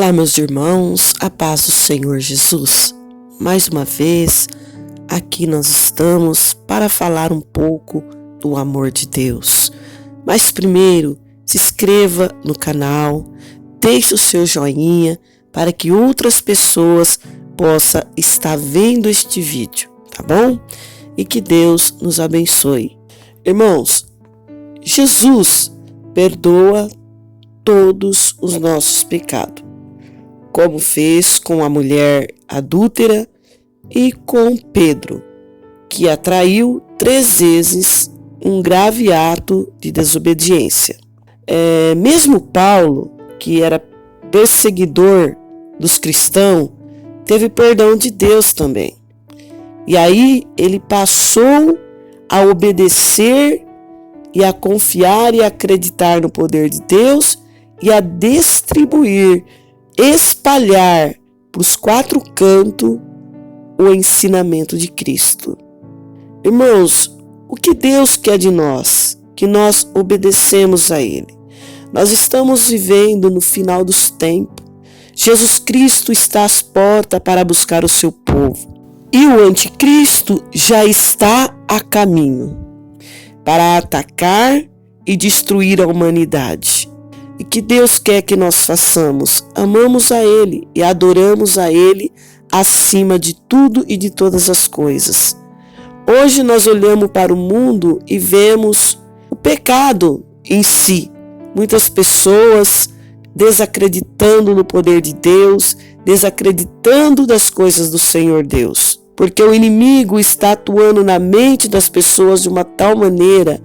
Olá, meus irmãos, a paz do Senhor Jesus. Mais uma vez, aqui nós estamos para falar um pouco do amor de Deus. Mas primeiro, se inscreva no canal, deixe o seu joinha para que outras pessoas possam estar vendo este vídeo, tá bom? E que Deus nos abençoe. Irmãos, Jesus perdoa todos os nossos pecados, como fez com a mulher adúltera e com Pedro, que atraiu 3 vezes um grave ato de desobediência. Mesmo Paulo, que era perseguidor dos cristãos, teve perdão de Deus também. E aí ele passou a obedecer e a confiar e acreditar no poder de Deus e a distribuir, espalhar para os 4 cantos o ensinamento de Cristo. Irmãos, o que Deus quer de nós? Que nós obedecemos a Ele. Nós estamos vivendo no final dos tempos. Jesus Cristo está às portas para buscar o seu povo. E o anticristo já está a caminho para atacar e destruir a humanidade. E que Deus quer que nós façamos? Amamos a Ele e adoramos a Ele acima de tudo e de todas as coisas. Hoje nós olhamos para o mundo e vemos o pecado em si. Muitas pessoas desacreditando no poder de Deus, desacreditando das coisas do Senhor Deus. Porque o inimigo está atuando na mente das pessoas de uma tal maneira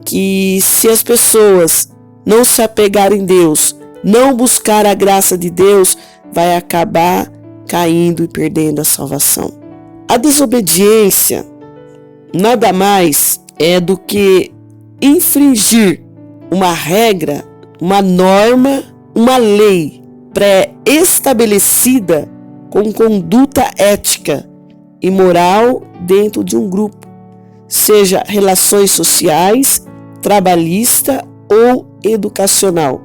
que, se as pessoas não se apegarem em Deus, não buscar a graça de Deus, vai acabar caindo e perdendo a salvação. A desobediência nada mais é do que infringir uma regra, uma norma, uma lei pré-estabelecida com conduta ética e moral dentro de um grupo, seja relações sociais, trabalhista ou educacional,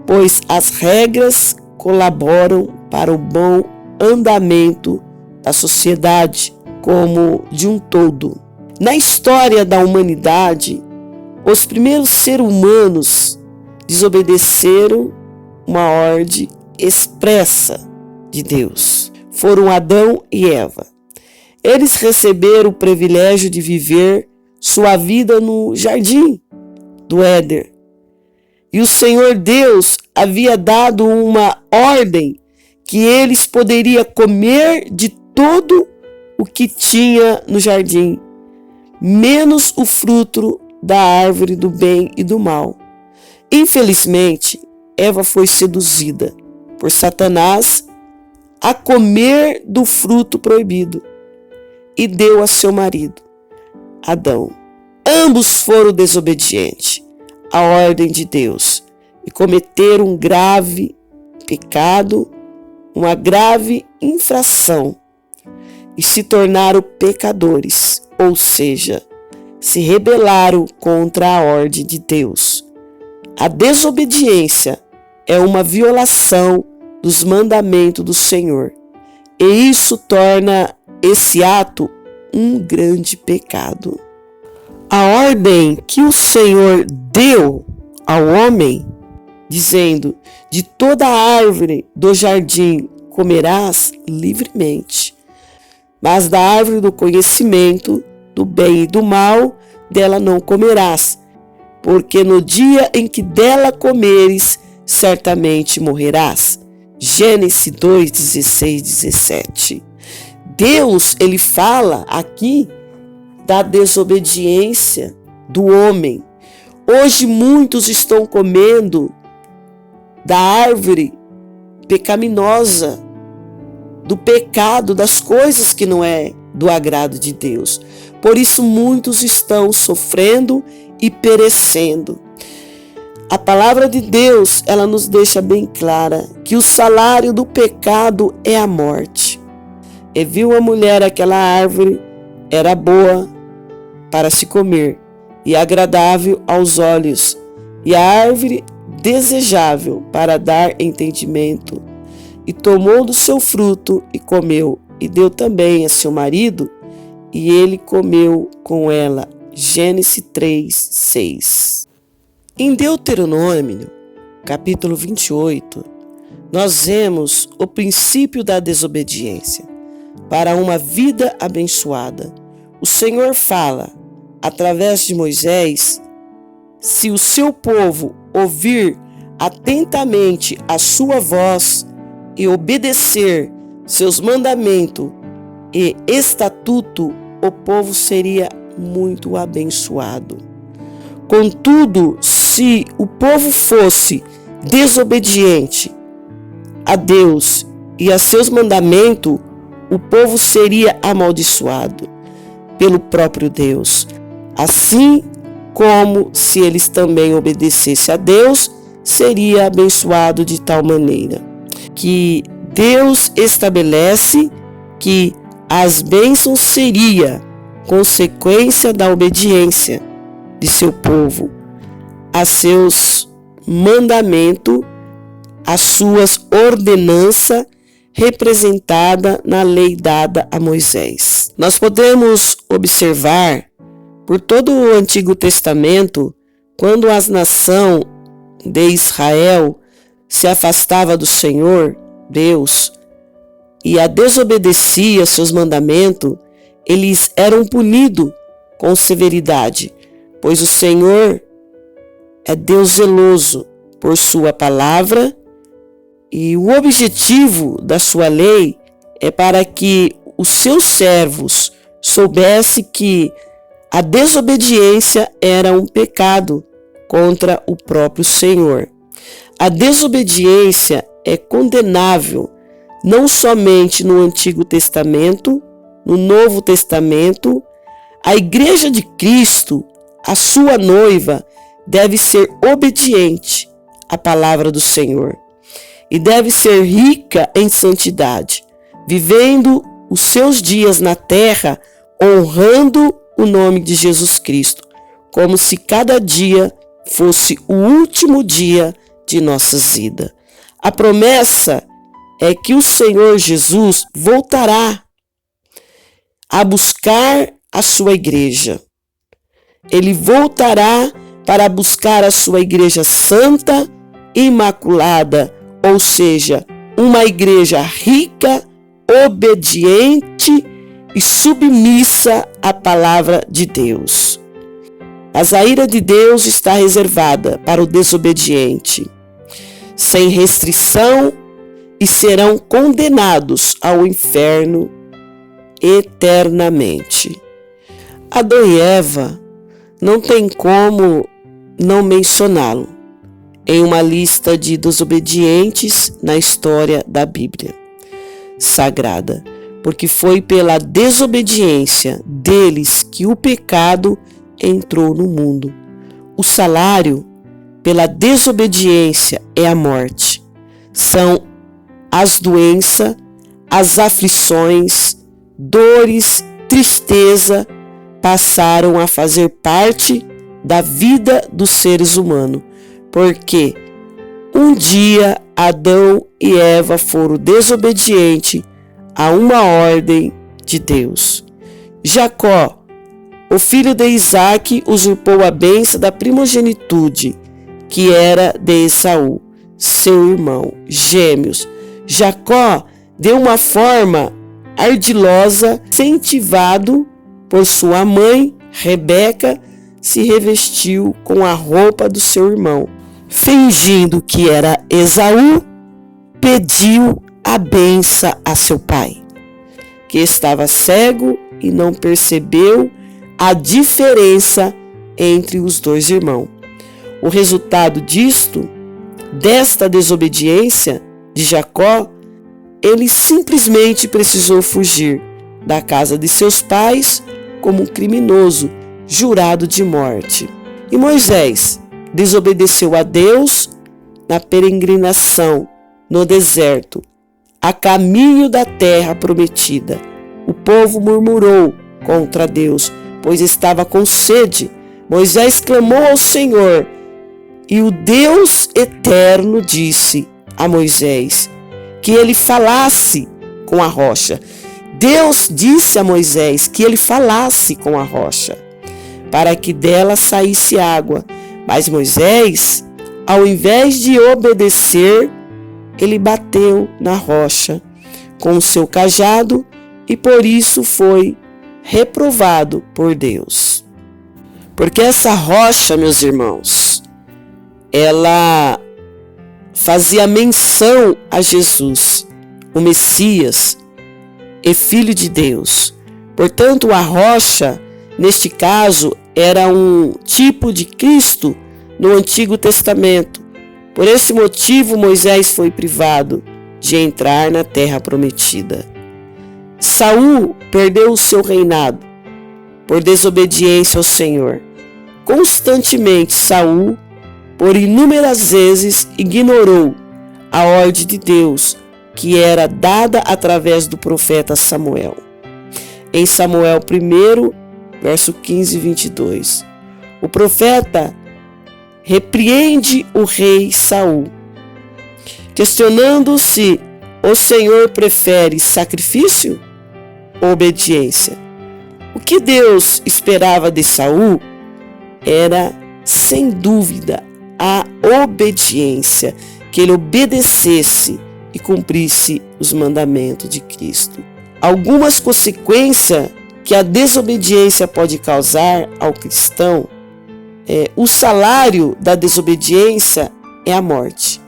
pois as regras colaboram para o bom andamento da sociedade como de um todo. Na história da humanidade, os primeiros seres humanos desobedeceram uma ordem expressa de Deus. Foram Adão e Eva. Eles receberam o privilégio de viver sua vida no jardim do Éden. E o Senhor Deus havia dado uma ordem que eles poderiam comer de todo o que tinha no jardim, menos o fruto da árvore do bem e do mal. Infelizmente, Eva foi seduzida por Satanás a comer do fruto proibido e deu a seu marido, Adão. Ambos foram desobedientes à ordem de Deus e cometeram um grave pecado, uma grave infração e se tornaram pecadores, ou seja, se rebelaram contra a ordem de Deus. A desobediência é uma violação dos mandamentos do Senhor, e isso torna esse ato um grande pecado. A ordem que o Senhor deu ao homem, dizendo: de toda árvore do jardim comerás livremente, mas da árvore do conhecimento do bem e do mal, dela não comerás, porque no dia em que dela comeres, certamente morrerás. Gênesis 2, 16, 17. Deus, ele fala aqui da desobediência do homem. Hoje muitos estão comendo da árvore pecaminosa, do pecado, das coisas que não é do agrado de Deus. Por isso muitos estão sofrendo e perecendo. A palavra de Deus, ela nos deixa bem clara que o salário do pecado é a morte. E viu a mulher aquela árvore, era boa para se comer e agradável aos olhos, e a árvore desejável para dar entendimento. e tomou do seu fruto e comeu, e deu também a seu marido, e ele comeu com ela. Gênesis 3:6. Em Deuteronômio, capítulo 28, nós vemos o princípio da desobediência para uma vida abençoada. O Senhor fala, através de Moisés, se o seu povo ouvir atentamente a sua voz e obedecer seus mandamentos e estatuto, o povo seria muito abençoado. Contudo, se o povo fosse desobediente a Deus e a seus mandamentos, o povo seria amaldiçoado pelo próprio Deus. Assim como se eles também obedecessem a Deus, seria abençoado de tal maneira que Deus estabelece que as bênçãos seria consequência da obediência de seu povo a seus mandamentos, as suas ordenanças representada na lei dada a Moisés. Nós podemos observar por todo o Antigo Testamento, quando as nações de Israel se afastava do Senhor, Deus, e a desobedecia seus mandamentos, eles eram punidos com severidade, pois o Senhor é Deus zeloso por sua palavra, e o objetivo da sua lei é para que os seus servos soubessem que a desobediência era um pecado contra o próprio Senhor. A desobediência é condenável não somente no Antigo Testamento, no Novo Testamento. A Igreja de Cristo, a sua noiva, deve ser obediente à palavra do Senhor e deve ser rica em santidade, vivendo os seus dias na terra honrando o nome de Jesus Cristo, como se cada dia fosse o último dia de nossas vidas. A promessa é que o Senhor Jesus voltará a buscar a sua igreja. Ele voltará para buscar a sua igreja santa e imaculada, ou seja, uma igreja rica, obediente e submissa à palavra de Deus. Mas a ira de Deus está reservada para o desobediente, sem restrição, e serão condenados ao inferno eternamente. Adão e Eva não tem como não mencioná-lo em uma lista de desobedientes na história da Bíblia Sagrada, porque foi pela desobediência deles que o pecado entrou no mundo. O salário pela desobediência é a morte. São as doenças, as aflições, dores, tristeza passaram a fazer parte da vida dos seres humanos, porque um dia Adão e Eva foram desobedientes a uma ordem de Deus. Jacó, o filho de Isaac, usurpou a bênção da primogenitude, que era de Esaú, seu irmão, gêmeos. Jacó, de uma forma ardilosa, incentivado por sua mãe, Rebeca, se revestiu com a roupa do seu irmão. Fingindo que era Esaú, pediu a bênção a seu pai, que estava cego e não percebeu a diferença entre os dois irmãos. O resultado desta desobediência de Jacó, ele simplesmente precisou fugir da casa de seus pais como um criminoso jurado de morte. E Moisés desobedeceu a Deus na peregrinação no deserto, a caminho da terra prometida. O povo murmurou contra Deus, pois estava com sede. Moisés clamou ao Senhor, e o Deus eterno disse a Moisés: que ele falasse com a rocha. Deus disse a Moisés que ele falasse com a rocha, para que dela saísse água. Mas Moisés, ao invés de obedecer, ele bateu na rocha com o seu cajado e por isso foi reprovado por Deus. Porque essa rocha, meus irmãos, ela fazia menção a Jesus, o Messias e Filho de Deus. Portanto, a rocha, neste caso, era um tipo de Cristo no Antigo Testamento. Por esse motivo, Moisés foi privado de entrar na terra prometida. Saul perdeu o seu reinado por desobediência ao Senhor. Constantemente, Saul, por inúmeras vezes, ignorou a ordem de Deus, que era dada através do profeta Samuel. Em Samuel 1, verso 15 e 22, o profeta repreende o rei Saul, questionando se o Senhor prefere sacrifício ou obediência. O que Deus esperava de Saul era, sem dúvida, a obediência, que ele obedecesse e cumprisse os mandamentos de Cristo. Algumas consequências que a desobediência pode causar ao cristão, o salário da desobediência é a morte.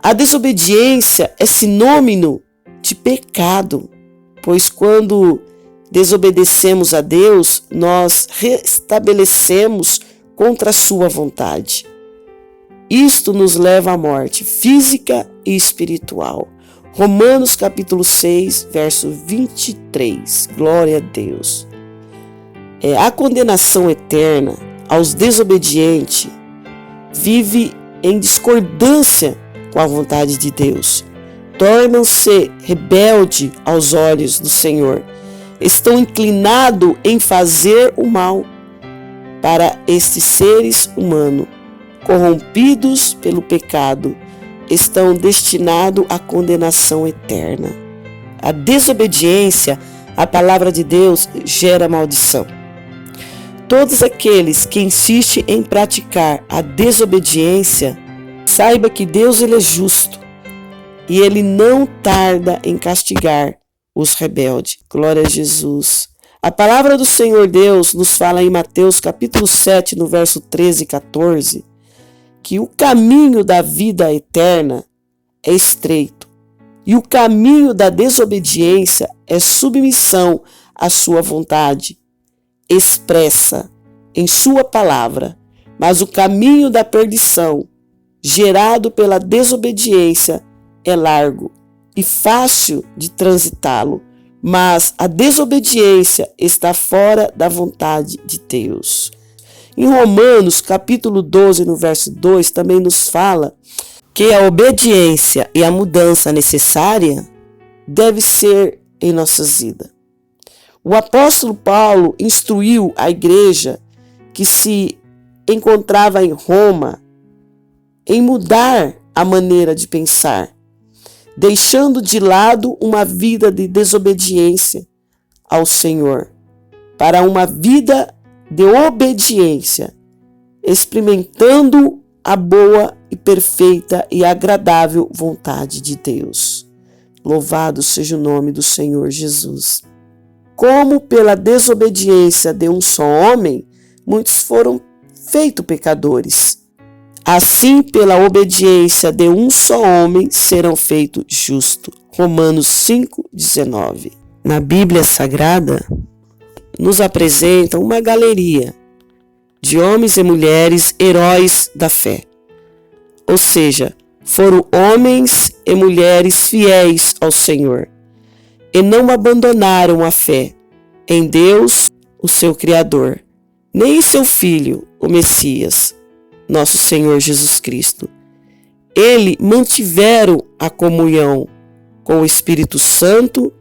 A desobediência é sinônimo de pecado, pois quando desobedecemos a Deus, nós restabelecemos contra a sua vontade. Isto nos leva à morte física e espiritual. Romanos capítulo 6, verso 23. Glória a Deus. A condenação eterna aos desobedientes vive em discordância com a vontade de Deus. Tornam-se rebeldes aos olhos do Senhor. Estão inclinados em fazer o mal. Para estes seres humanos, corrompidos pelo pecado, estão destinados à condenação eterna. A desobediência à palavra de Deus gera maldição. Todos aqueles que insistem em praticar a desobediência, saiba que Deus ele é justo e ele não tarda em castigar os rebeldes. Glória a Jesus. A palavra do Senhor Deus nos fala em Mateus capítulo 7, no verso 13 e 14, que o caminho da vida eterna é estreito e o caminho da desobediência é submissão à sua vontade, expressa em sua palavra, mas o caminho da perdição, gerado pela desobediência, é largo e fácil de transitá-lo, mas a desobediência está fora da vontade de Deus. Em Romanos, capítulo 12, no verso 2, também nos fala que a obediência e a mudança necessária deve ser em nossas vidas. O apóstolo Paulo instruiu a igreja que se encontrava em Roma em mudar a maneira de pensar, deixando de lado uma vida de desobediência ao Senhor, para uma vida de obediência, experimentando a boa e perfeita e agradável vontade de Deus. Louvado seja o nome do Senhor Jesus. Como pela desobediência de um só homem, muitos foram feitos pecadores, assim pela obediência de um só homem serão feitos justos. Romanos 5:19. Na Bíblia Sagrada, nos apresenta uma galeria de homens e mulheres heróis da fé. Ou seja, foram homens e mulheres fiéis ao Senhor e não abandonaram a fé em Deus, o seu Criador, nem em seu Filho, o Messias, nosso Senhor Jesus Cristo. Eles mantiveram a comunhão com o Espírito Santo,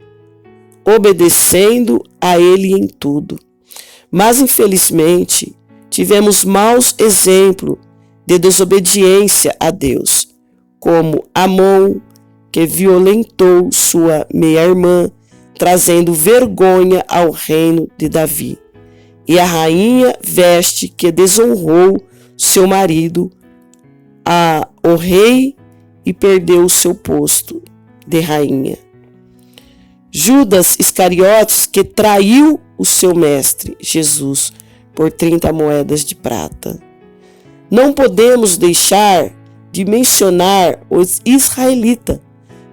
obedecendo a Ele em tudo. Mas, infelizmente, tivemos maus exemplos de desobediência a Deus, como Amon, que violentou sua meia-irmã, trazendo vergonha ao reino de Davi. E a rainha Veste, que desonrou seu marido, o rei, e perdeu o seu posto de rainha. Judas Iscariotes, que traiu o seu mestre, Jesus, por 30 moedas de prata. Não podemos deixar de mencionar os israelitas,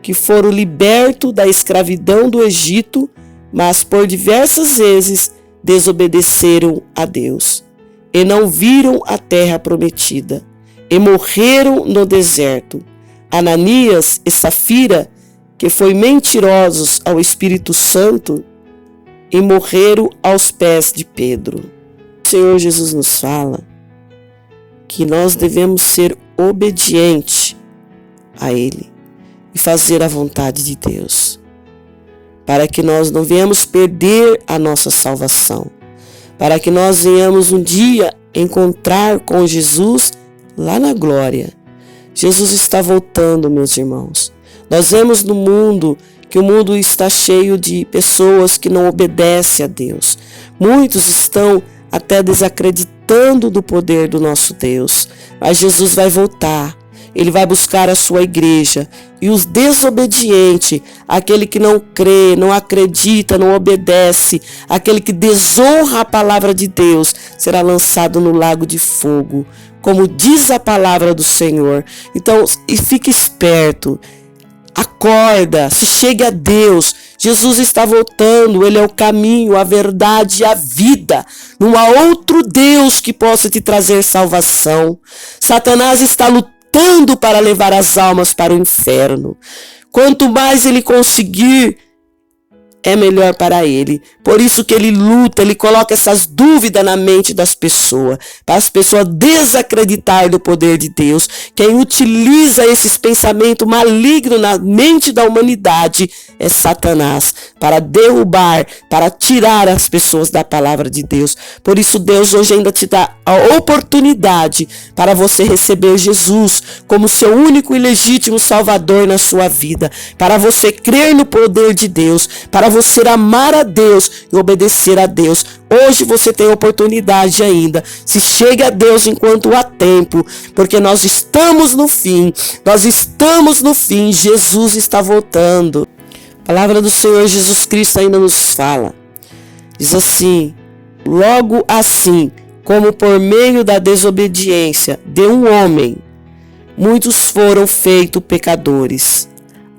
que foram libertos da escravidão do Egito, mas por diversas vezes desobedeceram a Deus, e não viram a terra prometida, e morreram no deserto. Ananias e Safira, que foram mentirosos ao Espírito Santo, e morreram aos pés de Pedro. O Senhor Jesus nos fala que nós devemos ser obedientes a Ele e fazer a vontade de Deus, para que nós não venhamos perder a nossa salvação, para que nós venhamos um dia encontrar com Jesus lá na glória. Jesus está voltando, meus irmãos. Nós vemos no mundo que o mundo está cheio de pessoas que não obedecem a Deus. Muitos estão até desacreditando do poder do nosso Deus. Mas Jesus vai voltar. Ele vai buscar a sua igreja. E os desobedientes, aquele que não crê, não acredita, não obedece, aquele que desonra a palavra de Deus, será lançado no lago de fogo, como diz a palavra do Senhor. Então, fique esperto. Acorda, se chegue a Deus. Jesus está voltando, Ele é o caminho, a verdade e a vida. Não há outro Deus que possa te trazer salvação. Satanás está lutando para levar as almas para o inferno. Quanto mais ele conseguir, é melhor para ele. Por isso que ele luta, ele coloca essas dúvidas na mente das pessoas, para as pessoas desacreditar do poder de Deus. Quem utiliza esses pensamentos malignos na mente da humanidade é Satanás, para derrubar, para tirar as pessoas da palavra de Deus. Por isso Deus hoje ainda te dá a oportunidade para você receber Jesus como seu único e legítimo Salvador na sua vida, para você crer no poder de Deus, para você amar a Deus e obedecer a Deus. Hoje você tem oportunidade ainda. Se chegue a Deus enquanto há tempo, porque nós estamos no fim. Nós estamos no fim. Jesus está voltando. A palavra do Senhor Jesus Cristo ainda nos fala. Diz assim: logo assim, como por meio da desobediência de um homem, muitos foram feitos pecadores,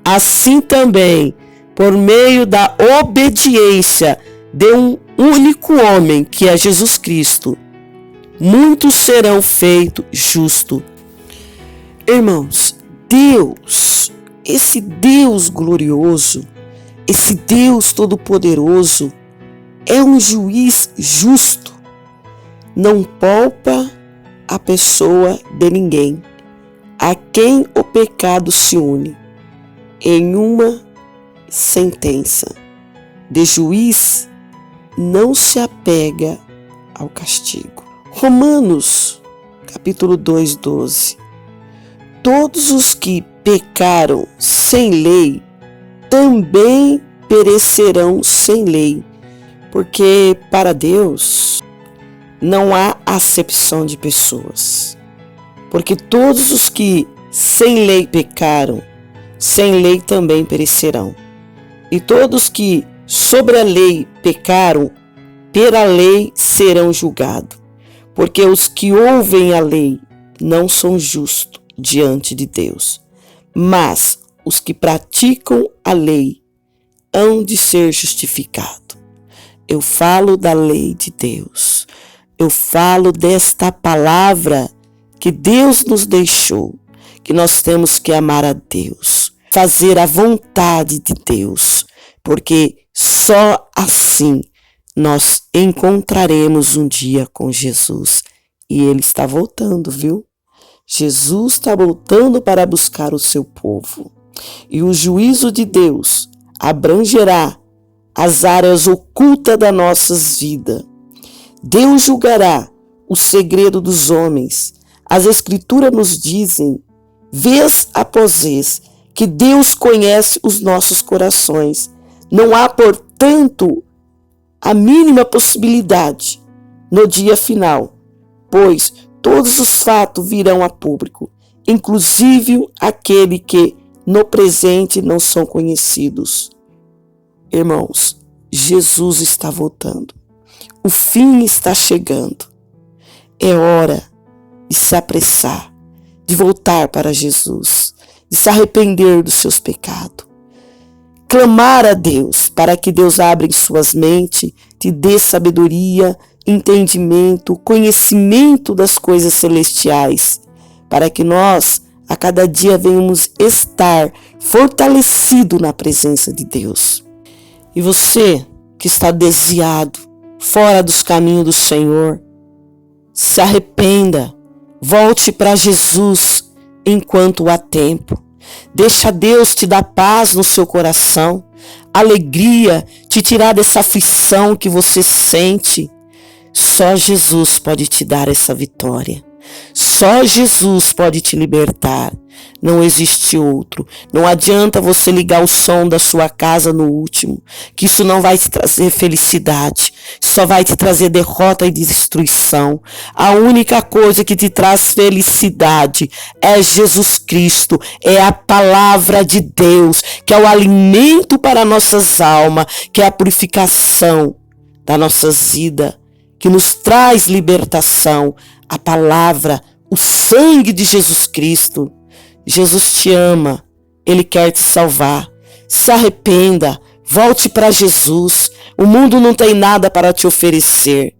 assim também, por meio da obediência de um único homem, que é Jesus Cristo, muitos serão feitos justos. Irmãos, Deus, esse Deus glorioso, esse Deus todo-poderoso, é um juiz justo. Não poupa a pessoa de ninguém, a quem o pecado se une, em uma sentença de juiz, não se apega ao castigo. Romanos, capítulo 2:12. Todos os que pecaram sem lei também perecerão sem lei, porque para Deus não há acepção de pessoas. Porque todos os que sem lei pecaram, sem lei também perecerão. E todos que sobre a lei pecaram, pela lei serão julgados. Porque os que ouvem a lei não são justos diante de Deus. Mas os que praticam a lei hão de ser justificados. Eu falo da lei de Deus. Eu falo desta palavra que Deus nos deixou, que nós temos que amar a Deus, fazer a vontade de Deus, porque só assim nós encontraremos um dia com Jesus. E Ele está voltando, viu? Jesus está voltando para buscar o seu povo. E o juízo de Deus abrangerá as áreas ocultas das nossas vidas. Deus julgará o segredo dos homens. As Escrituras nos dizem, vez após vez, que Deus conhece os nossos corações. Não há, portanto, a mínima possibilidade no dia final, pois todos os fatos virão a público, inclusive aquele que no presente não são conhecidos. Irmãos, Jesus está voltando. O fim está chegando. É hora de se apressar, de voltar para Jesus, de se arrepender dos seus pecados. Clamar a Deus para que Deus abra em suas mentes, te dê sabedoria, entendimento, conhecimento das coisas celestiais, para que nós a cada dia venhamos estar fortalecidos na presença de Deus. E você que está desviado, fora dos caminhos do Senhor, se arrependa, volte para Jesus enquanto há tempo. Deixa Deus te dar paz no seu coração, alegria, te tirar dessa aflição que você sente. Só Jesus pode te dar essa vitória. Só Jesus pode te libertar. Não existe outro. Não adianta você ligar o som da sua casa no último, que isso não vai te trazer felicidade. Só vai te trazer derrota e destruição. A única coisa que te traz felicidade é Jesus Cristo, é a palavra de Deus, que é o alimento para nossas almas, que é a purificação da nossa vida, que nos traz libertação. A palavra, o sangue de Jesus Cristo. Jesus te ama, Ele quer te salvar. Se arrependa, volte para Jesus. O mundo não tem nada para te oferecer.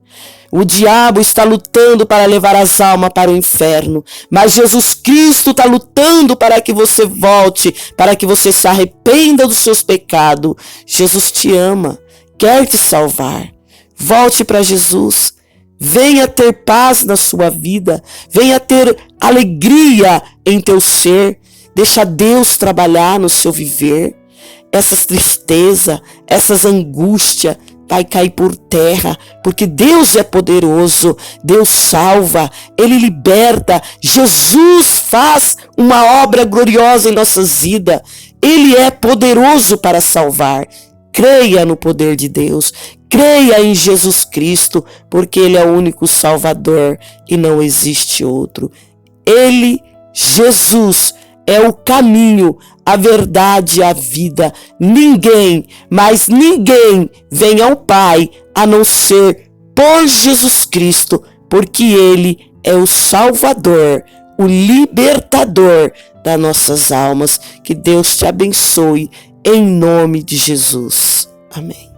O diabo está lutando para levar as almas para o inferno, mas Jesus Cristo está lutando para que você volte, para que você se arrependa dos seus pecados. Jesus te ama, quer te salvar. Volte para Jesus. Venha ter paz na sua vida, venha ter alegria em teu ser, deixa Deus trabalhar no seu viver. Essas tristezas, essas angústias vai cair por terra, porque Deus é poderoso, Deus salva, Ele liberta. Jesus faz uma obra gloriosa em nossas vidas, Ele é poderoso para salvar. Creia no poder de Deus, creia em Jesus Cristo, porque Ele é o único Salvador e não existe outro. Ele, Jesus, é o caminho, a verdade e a vida. Ninguém, mas ninguém vem ao Pai a não ser por Jesus Cristo, porque Ele é o Salvador, o libertador das nossas almas. Que Deus te abençoe. Em nome de Jesus. Amém.